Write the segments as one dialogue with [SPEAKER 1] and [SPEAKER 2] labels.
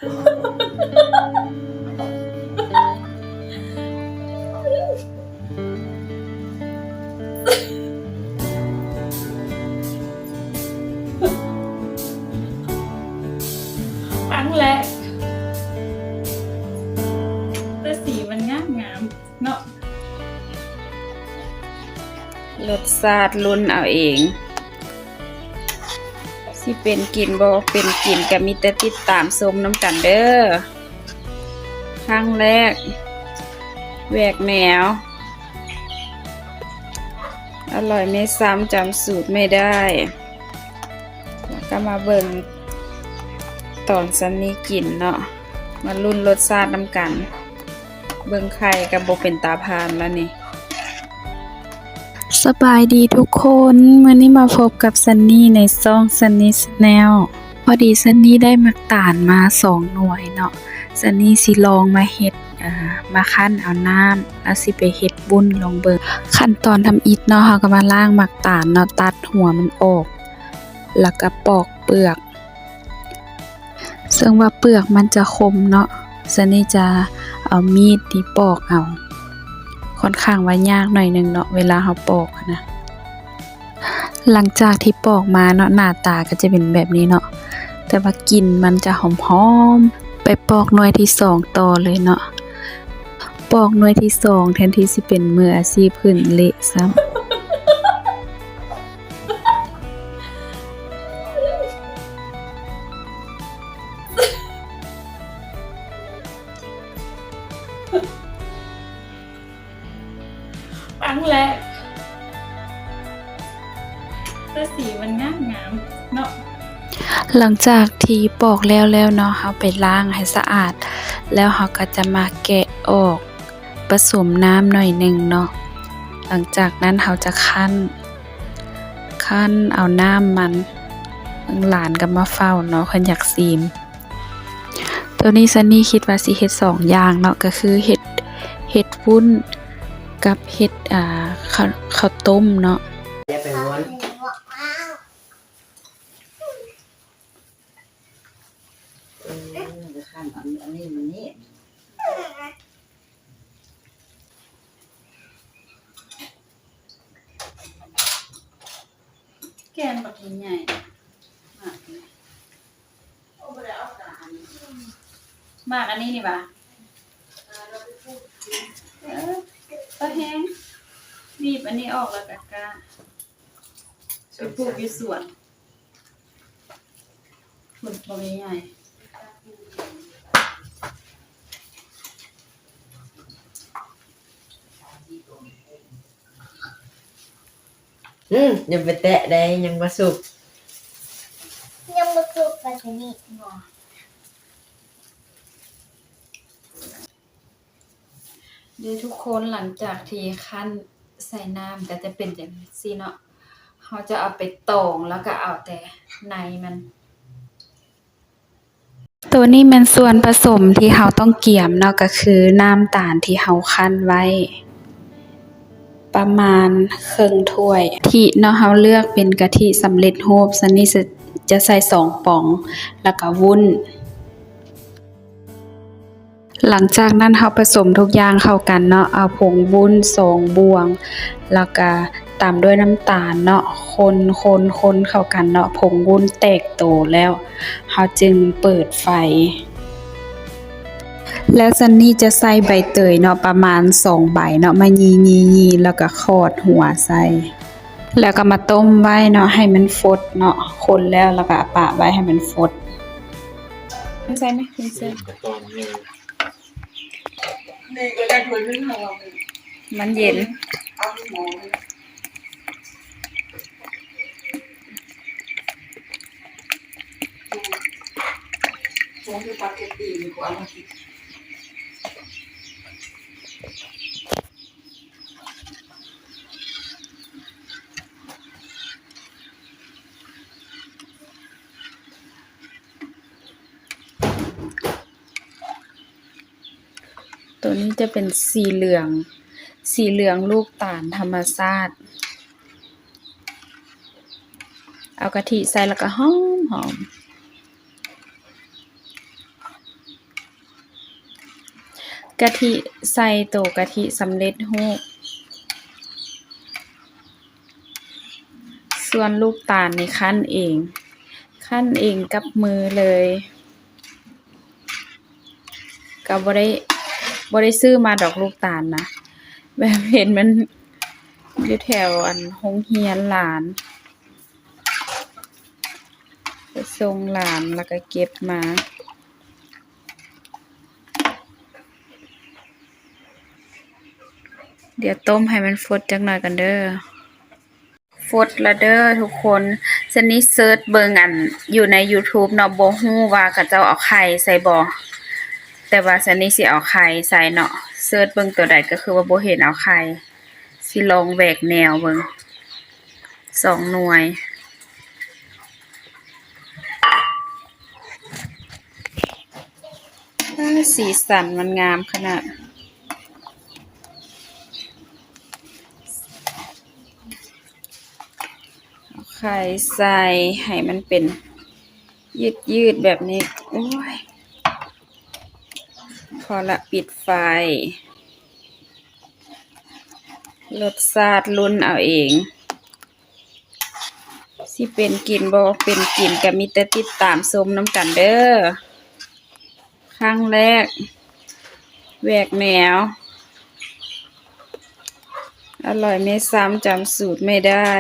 [SPEAKER 1] ครั้งแรกแต่สีมันงามเนาะรสชาติลุ้นเอาเองสิเป็นกินบ่เป็นกินก็มีแต่ติดตามชมน้ำกันเด้อครั้งแรกแหวกแนวอร่อยไม่ซ้ำจำสูตรไม่ได้แล้วก็มาเบิ่งตอนซันนี่กินเนาะมาลุ้นรสชาติน้ำกันเบิ่งไข่กับบ่เป็นตาพานแล้วนี่สบายดีทุกคนมื้อนี้มาพบกับซันนี่ในช่อง Sunny Channel พอดีซันนี่ได้มักตาลมา2หน่วยเนาะซันนี่สิลองมาเฮ็ดมาคั่นเอาน้ำแล้วสิไปเฮ็ดบุญลองเบิ่งขั้นตอนทำอิฐเนาะเฮาก็มาล้างมักตาลเนาะตัดหัวมันออกแล้วก็ปอกเปลือกซึ่งว่าเปลือกมันจะคมเนาะซันนี่จะเอามีดที่ปอกเอาค่อนข้างว่ายากหน่อยนึงเนาะเวลาเฮาปอกนะหลังจากที่ปอกมาเนาะหน้าตาก็จะเป็นแบบนี้เนาะแต่ว่ากลิ่นมันจะหอมๆไปปอกหน่วยที่2ต่อเลยเนาะปอกหน่วยที่2แทนที่สิเป็นมืออาชีพขึ้นเละซ้ำครั้งแรกแต่สีมันงามเนาะหลังจากที่ปอกแล้วเนาะเฮาไปล้างให้สะอาดแล้วเฮาก็จะมาแกะออกผสมน้ำหน่อยนึงเนาะหลังจากนั้นเฮาจะคั้นเอาน้ำมันหลานก็มาเฝ้าเนาะเพิ่นอยากซีมตัวนี้ซันนี่คิดว่าสิเฮ็ด2อย่างเนาะก็คือเฮ็ดวุ้นกับเฮ็ดข้าวต้มเนาะ
[SPEAKER 2] อย่าไปม้วนจะขั้นอันนี้มันนี่
[SPEAKER 1] แกนบักใหญ่มากเลยมากอันนี้นี่ป่ะก็แห้งบีบอันนี้ออกแล้วก็ไปปลูกอยู่สวนปลูกบักใหญ่
[SPEAKER 2] ยังไปแตะได้ยังมาสุก
[SPEAKER 1] แบบนี้เดี๋ยวทุกคนหลังจากที่คั่นใส่น้ำก็จะเป็นอย่างนี้เนาะเขาจะเอาไปตองแล้วก็เอาแต่ในมันตัวนี้มันส่วนผสมที่เราต้องเกี่ยมเนาะก็คือน้ำตาลที่เราคั่นไว้ประมาณครึ่งถ้วยที่เนาะเราเลือกเป็นกะทิสำเร็จรูปซันนี่จะใส่2ป๋องแล้วก็วุ้นหลังจากนั้นเราผสมทุกอย่างเข้ากันเนาะเอาผงวุ้น2บวงแล้วก็ตามด้วยน้ำตาลเนาะคนเข้ากันเนาะผงวุ้นแตกโตแล้วเราจึงเปิดไฟแล้วซันนี่จะใส่ใบเตยเนาะประมาณ2ใบเนาะมายีๆแล้วก็ขอดหัวใส่แล้วก็มาต้มไว้เนาะให้มันฟดเนาะคนแล้วก็ปะไว้ให้มันฟดใส่ไหมคุณเซน
[SPEAKER 2] นี่ก็ได้ถ้วยนึงของเรา
[SPEAKER 1] มันเย็น
[SPEAKER 2] เอาหมูช่วงที่ปาเกตตี้มีกว่ามาคิด
[SPEAKER 1] ตัวนี้จะเป็นสีเหลืองลูกตาลธรรมชาติเอากะทิใส่แล้วก็หอม กะทิใส่โตกะทิสำเร็จรูปส่วนลูกตาลนี่คั้นเองกับมือเลยก็บ่ได้ซื้อมาดอกลูกตาลนะแบบเห็นมันอยู่แถวอันโรงเรียนหลานไปส่งหลานแล้วก็เก็บมาเดี๋ยวต้มให้มันฟดจักหน่อยกันเด้อฟดละเด้อทุกคนซันนี่เซิร์ชเบิ่งอันอยู่ใน YouTube เนาะบ่ฮู้ว่าเขาเจ้าเอาไข่ใส่บ่แต่ว่าซันนี่สิเอาไข่ใส่เนาะเซิร์ชเบิ่งตัวใดก็คือว่าบ่เห็นเอาไข่สิลองแหวกแนวเบิ่ง2 หน่วยสีสันมันงามขนาดเอาไข่ใส่ให้มันเป็นยืดแบบนี้โอ้ยพอละปิดไฟรสชาติลุ้นเอาเองสิเป็นกินบ่เป็นกินก็มีแต่ติดตามชมนำกันเด้อครั้งแรกแหวกแนวอร่อยไม่ซ้ำจำสูตรไม่ได้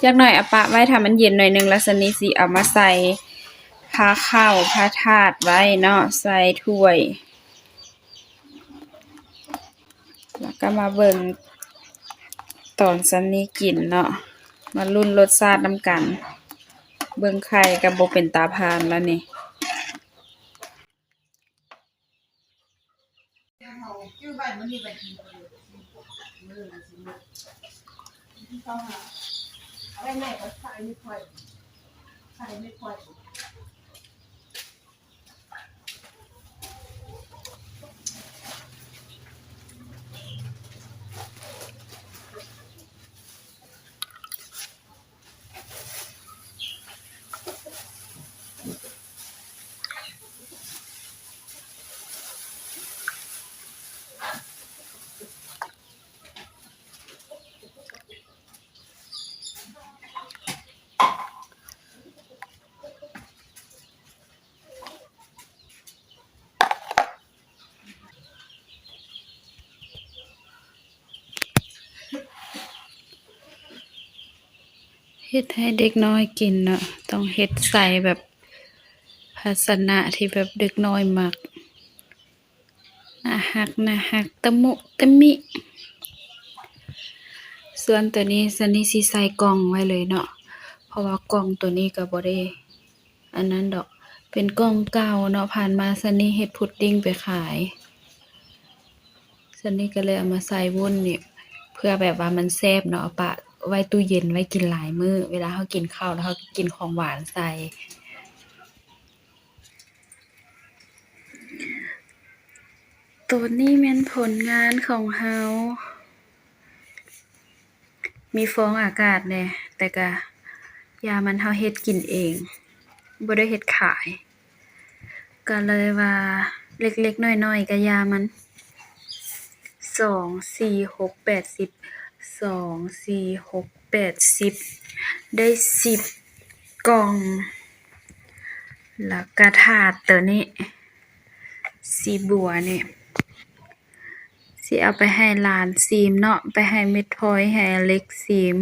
[SPEAKER 1] จักหน่อยเอาปะไว้ถ้ามันเย็นหน่อยนึงแล้วซันนี่สิเอามาใส่ผ้าข้าวผ้าถาดไว้เนาะใส่ถ้วยแล้วก็มาเบิ่งตอนซันนี่กินเนาะมาลุ้นรสชาตินำกันเบิ่งไข่ก็บ่เป็นตาพานแล้วนี่เฮ็ดให้เด็กน้อยกินเนาะต้องเฮ็ดใส่แบบภาชนะที่แบบเด็กน้อยมักน่าฮักตะมุตะมิส่วนตัวนี้ซันนี่สิใส่กล่องไว้เลยเนาะเพราะว่ากล่องตัวนี้ก็บ่ได้อันนั้นดอกเป็นกล่องเก่าเนาะผ่านมาซันนี่เฮ็ดพุดดิ้งไปขายซันนี่ก็เลยเอามาใส่วุ้นนี่เพื่อแบบว่ามันแซ่บเนาะเอาปะไว้ตู้เย็นไว้กินหลายมื้อเวลาเฮากินข้าวแล้วเฮากินของหวานใส่ตัวนี้แม่นผลงานของเฮามีฟองอากาศแหน่แต่ก็ยามันเฮาเฮ็ดกินเองบ่ได้เฮ็ดขายก็เลยว่าเล็กๆน้อยๆก็ยามัน2 4 6 8 10 2 4 6 8 10ได้10กล่องแล้วก็ถาดตัวนี้สีบัวนี่สิเอาไปให้หลานซีมเนาะไปให้เม็ดพลอยให้อเล็กซีม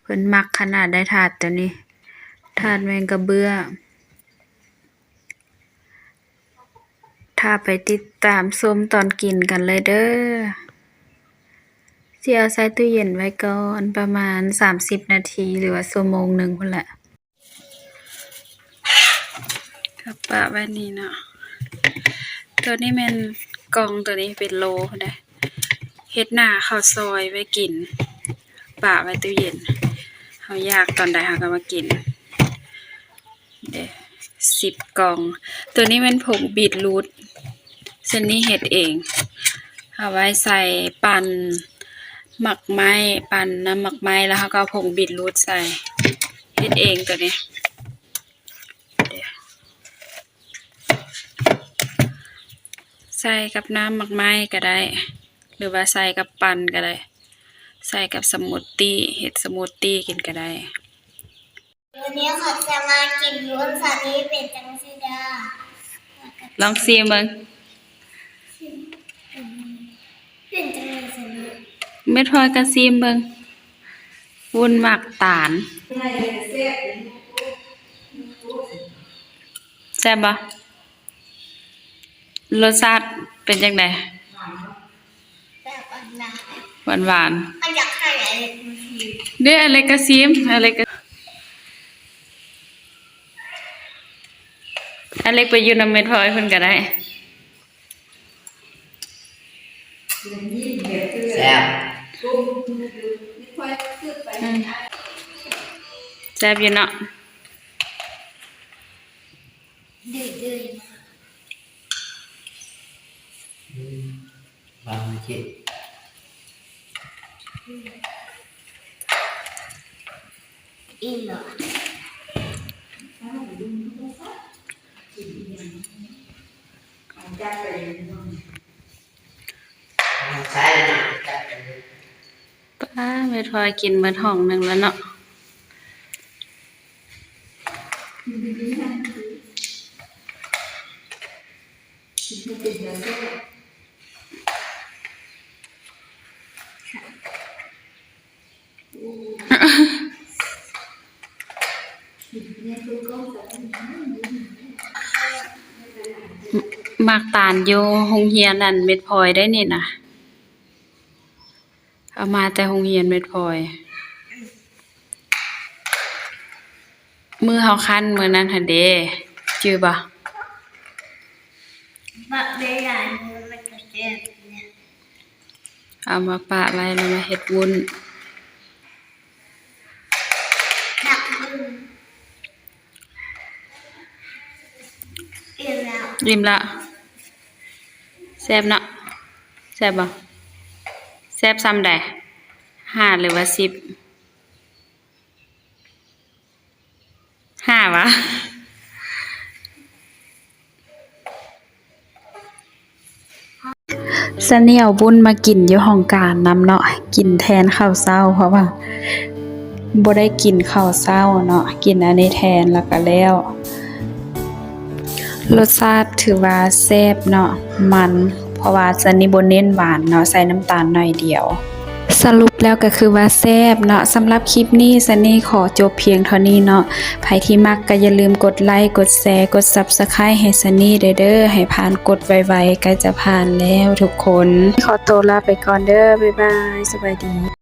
[SPEAKER 1] เพิ่นมักขนาดได้ถาดตัวนี้ถาดแมงกะเบื้อถ้าไปติดตามชมตอนกินกันเลยเด้อสิเอาใส่ตู้เย็นไว้ก่อนประมาณ30นาทีหรือว่าชั่วโมงหนึ่งพุ่นแหละก็ปะไว้นี่เนาะตัวนี้แม่นกล่องตัวนี้เป็นโลพุ่นเด้เฮ็ดหน้าข้าวซอยไว้กินปะไว้ตู้เย็นเฮาอยากตอนใดเฮาก็มากินเด้10กล่องตัวนี้เป็นผงบีทรูทซันนี่เฮ็ดเองเอาไว้ใส่ปั่นหมักไม้ปั่นน้ำหมักไม้แล้วเฮาก็เอาผงบีทรูทใส่เฮ็ดเองตัวนี้ ใส่กับน้ำหมักไม้ก็ได้ หรือว่าใส่กับปั่นก็ได้ ใส่กับสมูทตี้เฮ็ดสมูทตี้กินก็ได้
[SPEAKER 3] วันนี้เขาจะมากินวุ้นสันนี้เป็นจังซีดา
[SPEAKER 1] ลองชิมเบิ่ง
[SPEAKER 3] เป็นจังเลยสันนี้
[SPEAKER 1] เม็ดพลอยก็ชิมเบิ่งวุ้นหมักตาลแซ่บบ่รสชาติเป็นจังได๋
[SPEAKER 3] แบบอันนั้น
[SPEAKER 1] หวาน
[SPEAKER 3] อันอยากให้อะไรคุณที
[SPEAKER 1] ๆเด้ออะไรก็ชิมอะไรก็อเล็กไปอยู่นำเม็ดพลอยเพิ่นก็ได้
[SPEAKER 4] แซ่บ
[SPEAKER 1] แซ่บอยู่เนาะ
[SPEAKER 3] ดื้อบ
[SPEAKER 4] างชิ้น
[SPEAKER 3] อิ่มเหรอ
[SPEAKER 4] ใช่แล้วนะจัดกันเลย
[SPEAKER 1] ป้าเม็ดพลอยกินเบิดห้องหนึงแล้วเนาะมักตาลอยู่โรงเรียนนั่นเม็ดพลอยได้นี่นะเอามาแต่โรงเรียนเม็ดพลอย มือเฮาคันมื้อนั้นหั่นเด้จื้อบ่
[SPEAKER 3] แบบเวลานี้มันก็เจ็บเนี่ย
[SPEAKER 1] เอามาปะไว้แล้วมาเฮ็ดวุ้น
[SPEAKER 3] ดักมืออิ่มแล้ว
[SPEAKER 1] ริมละแซ่บเนาะแซ่บบ่แซ่บซ้ำใด5หรือว่า10 5วะเสนียวบุญมากินอยู่ห้องการนำเนาะกินแทนข้าวเช้าเพราะว่าบ่ได้กินข้าวเช้าเนาะกินอันนี้แทนแล้วก็แล้ว รสชาติถือว่าแซ่บเนาะมันเพราะว่าซันนี่บ่เน้นหวานเนาะใส่น้ำตาลหน่อยเดียว สรุปแล้วก็คือว่าแซ่บเนาะสำหรับคลิปนี้ซันนี่ขอจบเพียงเท่านี้เนาะใครที่มักก็อย่าลืมกดไลค์กดแชร์กด Subscribe ให้ซันนี่เด้อให้ผ่านกดไวๆใกล้จะผ่านแล้วทุกคนขอตัวลาไปก่อนเด้อบ๊ายบายสวัสดี